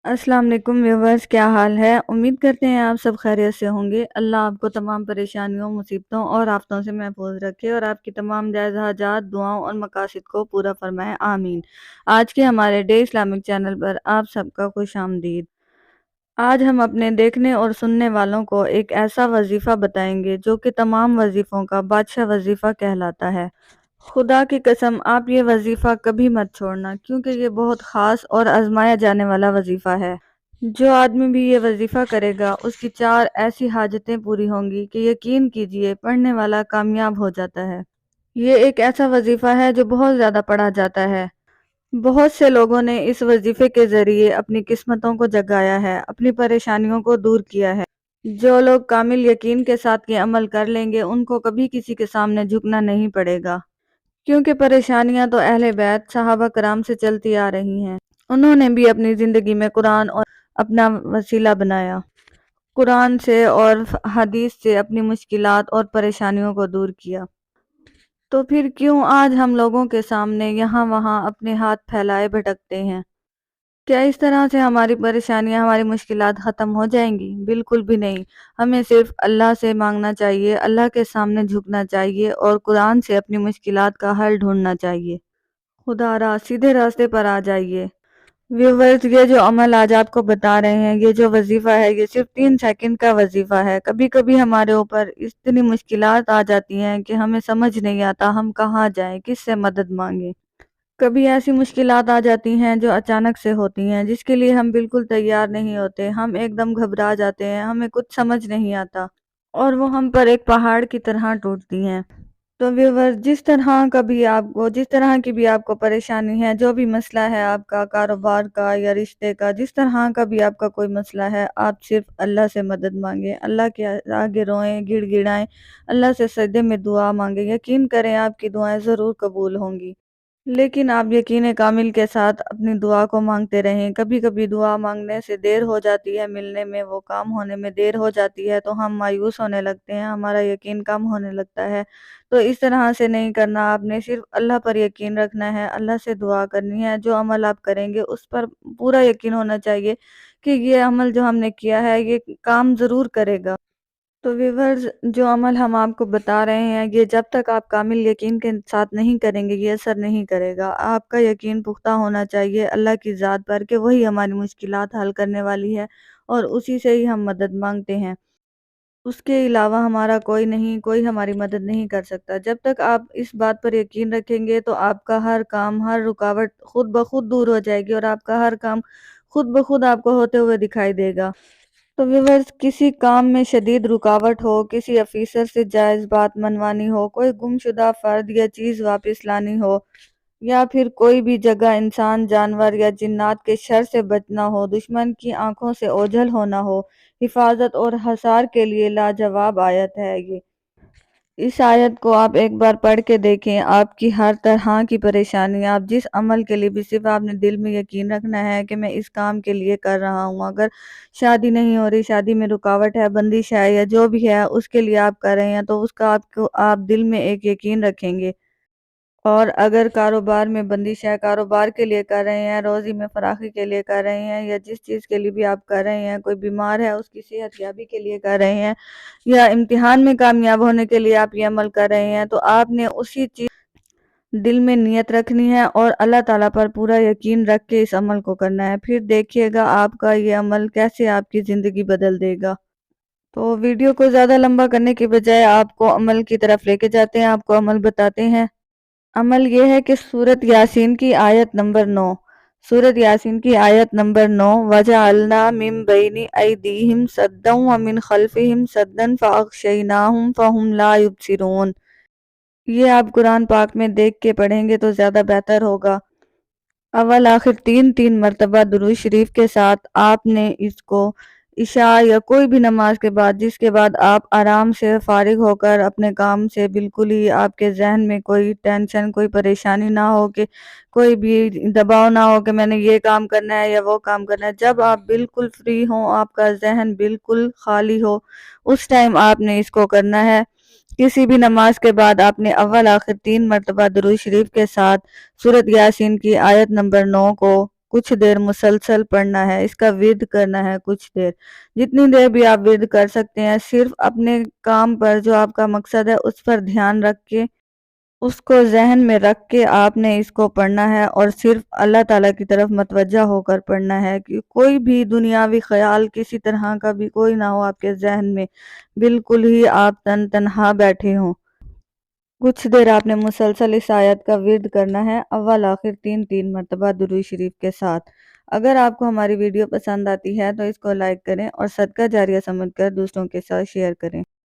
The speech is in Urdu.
السلام علیکم ویورز، کیا حال ہے؟ امید کرتے ہیں آپ سب خیریت سے ہوں گے۔ اللہ آپ کو تمام پریشانیوں، مصیبتوں اور آفتوں سے محفوظ رکھے اور آپ کی تمام جائز حاجات، دعاؤں اور مقاصد کو پورا فرمائے، آمین۔ آج کے ہمارے ڈے اسلامک چینل پر آپ سب کا خوش آمدید۔ آج ہم اپنے دیکھنے اور سننے والوں کو ایک ایسا وظیفہ بتائیں گے جو کہ تمام وظیفوں کا بادشاہ وظیفہ کہلاتا ہے۔ خدا کی قسم آپ یہ وظیفہ کبھی مت چھوڑنا، کیونکہ یہ بہت خاص اور آزمایا جانے والا وظیفہ ہے۔ جو آدمی بھی یہ وظیفہ کرے گا اس کی 4 ایسی حاجتیں پوری ہوں گی کہ یقین کیجئے پڑھنے والا کامیاب ہو جاتا ہے۔ یہ ایک ایسا وظیفہ ہے جو بہت زیادہ پڑھا جاتا ہے۔ بہت سے لوگوں نے اس وظیفے کے ذریعے اپنی قسمتوں کو جگایا ہے، اپنی پریشانیوں کو دور کیا ہے۔ جو لوگ کامل یقین کے ساتھ یہ عمل کر لیں گے ان کو کبھی کسی کے سامنے جھکنا نہیں پڑے گا، کیونکہ پریشانیاں تو اہل بیت صحابہ کرام سے چلتی آ رہی ہیں۔ انہوں نے بھی اپنی زندگی میں قرآن اور اپنا وسیلہ بنایا، قرآن سے اور حدیث سے اپنی مشکلات اور پریشانیوں کو دور کیا۔ تو پھر کیوں آج ہم لوگوں کے سامنے یہاں وہاں اپنے ہاتھ پھیلائے بھٹکتے ہیں؟ کیا اس طرح سے ہماری پریشانیاں، ہماری مشکلات ختم ہو جائیں گی؟ بالکل بھی نہیں۔ ہمیں صرف اللہ سے مانگنا چاہیے، اللہ کے سامنے جھکنا چاہیے اور قرآن سے اپنی مشکلات کا حل ڈھونڈنا چاہیے۔ خدا را سیدھے راستے پر آ جائیے۔ ویورز، یہ جو عمل آج آپ کو بتا رہے ہیں، یہ جو وظیفہ ہے، یہ صرف 3 سیکنڈ کا وظیفہ ہے۔ کبھی کبھی ہمارے اوپر اتنی مشکلات آ جاتی ہیں کہ ہمیں سمجھ نہیں آتا ہم کہاں جائیں، کس سے مدد مانگیں۔ کبھی ایسی مشکلات آ جاتی ہیں جو اچانک سے ہوتی ہیں، جس کے لیے ہم بالکل تیار نہیں ہوتے، ہم ایک دم گھبرا جاتے ہیں، ہمیں کچھ سمجھ نہیں آتا اور وہ ہم پر ایک پہاڑ کی طرح ٹوٹتی ہیں۔ تو ویورز، جس طرح کی بھی آپ کو پریشانی ہے، جو بھی مسئلہ ہے آپ کا کاروبار کا یا رشتے کا، جس طرح کا بھی آپ کا کوئی مسئلہ ہے، آپ صرف اللہ سے مدد مانگیں، اللہ کے آگے روئیں، گڑ گڑائیں، اللہ سے سجدے میں دعا مانگیں۔ یقین کریں آپ کی دعائیں ضرور قبول ہوں گی، لیکن آپ یقین کامل کے ساتھ اپنی دعا کو مانگتے رہیں۔ کبھی کبھی دعا مانگنے سے دیر ہو جاتی ہے، ملنے میں، وہ کام ہونے میں دیر ہو جاتی ہے، تو ہم مایوس ہونے لگتے ہیں، ہمارا یقین کم ہونے لگتا ہے۔ تو اس طرح سے نہیں کرنا، آپ نے صرف اللہ پر یقین رکھنا ہے، اللہ سے دعا کرنی ہے۔ جو عمل آپ کریں گے اس پر پورا یقین ہونا چاہیے کہ یہ عمل جو ہم نے کیا ہے یہ کام ضرور کرے گا۔ تو ویورز، جو عمل ہم آپ کو بتا رہے ہیں یہ جب تک آپ کامل یقین کے ساتھ نہیں کریں گے یہ اثر نہیں کرے گا۔ آپ کا یقین پختہ ہونا چاہیے اللہ کی ذات پر کہ وہی ہماری مشکلات حل کرنے والی ہے اور اسی سے ہی ہم مدد مانگتے ہیں۔ اس کے علاوہ ہمارا کوئی ہماری مدد نہیں کر سکتا۔ جب تک آپ اس بات پر یقین رکھیں گے تو آپ کا ہر کام، ہر رکاوٹ خود بخود دور ہو جائے گی اور آپ کا ہر کام خود بخود آپ کو ہوتے ہوئے دکھائی دے گا۔ تو ویورز، کسی کام میں شدید رکاوٹ ہو، کسی افیسر سے جائز بات منوانی ہو، کوئی گمشدہ فرد یا چیز واپس لانی ہو، یا پھر کوئی بھی جگہ انسان، جانور یا جنات کے شر سے بچنا ہو، دشمن کی آنکھوں سے اوجھل ہونا ہو، حفاظت اور حصار کے لیے لاجواب آیت ہے یہ۔ اس آیت کو آپ ایک بار پڑھ کے دیکھیں، آپ کی ہر طرح کی پریشانی، آپ جس عمل کے لیے بھی صرف آپ نے دل میں یقین رکھنا ہے کہ میں اس کام کے لیے کر رہا ہوں۔ اگر شادی نہیں ہو رہی، شادی میں رکاوٹ ہے، بندش ہے یا جو بھی ہے اس کے لیے آپ کر رہے ہیں تو اس کا آپ دل میں ایک یقین رکھیں گے۔ اور اگر کاروبار میں بندش ہے، کاروبار کے لیے کر رہے ہیں، روزی میں فراخی کے لیے کر رہے ہیں، یا جس چیز کے لیے بھی آپ کر رہے ہیں، کوئی بیمار ہے اس کی صحت یابی کے لیے کر رہے ہیں، یا امتحان میں کامیاب ہونے کے لیے آپ یہ عمل کر رہے ہیں، تو آپ نے اسی چیز دل میں نیت رکھنی ہے اور اللہ تعالیٰ پر پورا یقین رکھ کے اس عمل کو کرنا ہے۔ پھر دیکھیے گا آپ کا یہ عمل کیسے آپ کی زندگی بدل دے گا۔ تو ویڈیو کو زیادہ لمبا کرنے کی بجائے آپ کو عمل کی طرف لے کے جاتے ہیں، آپ کو عمل بتاتے ہیں۔ عمل یہ ہے کہ سورۃ یاسین کی آیت نمبر 9، سورۃ یاسین کی آیت نمبر 9، وَجَعَلْنَا مِن بَيْنِ أَيْدِيهِمْ سَدًّا وَمِنْ خَلْفِهِمْ سَدًّا فَأَغْشَيْنَاهُمْ فَهُمْ لَا يُبْصِرُونَ۔ یہ آپ قرآن پاک میں دیکھ کے پڑھیں گے تو زیادہ بہتر ہوگا۔ اول آخر 3 مرتبہ درود شریف کے ساتھ آپ نے اس کو عشاء یا کوئی بھی نماز کے بعد، جس کے بعد آپ آرام سے فارغ ہو کر اپنے کام سے بالکل ہی آپ کے ذہن میں کوئی ٹینشن، کوئی پریشانی نہ ہو، کہ کوئی بھی دباؤ نہ ہو کہ میں نے یہ کام کرنا ہے یا وہ کام کرنا ہے، جب آپ بالکل فری ہوں، آپ کا ذہن بالکل خالی ہو، اس ٹائم آپ نے اس کو کرنا ہے۔ کسی بھی نماز کے بعد آپ نے اول آخر 3 مرتبہ درود شریف کے ساتھ سورۃ یاسین کی آیت نمبر 9 کو کچھ دیر مسلسل پڑھنا ہے، اس کا ورد کرنا ہے کچھ دیر، جتنی دیر بھی آپ ورد کر سکتے ہیں۔ صرف اپنے کام پر، جو آپ کا مقصد ہے، اس پر دھیان رکھ کے، اس کو ذہن میں رکھ کے آپ نے اس کو پڑھنا ہے، اور صرف اللہ تعالیٰ کی طرف متوجہ ہو کر پڑھنا ہے کہ کوئی بھی دنیاوی خیال کسی طرح کا بھی کوئی نہ ہو آپ کے ذہن میں، بالکل ہی آپ تنہا بیٹھے ہوں۔ کچھ دیر آپ نے مسلسل اس آیت کا ورد کرنا ہے، اول آخر 3 مرتبہ درود شریف کے ساتھ۔ اگر آپ کو ہماری ویڈیو پسند آتی ہے تو اس کو لائک کریں اور صدقہ جاریہ سمجھ کر دوسروں کے ساتھ شیئر کریں۔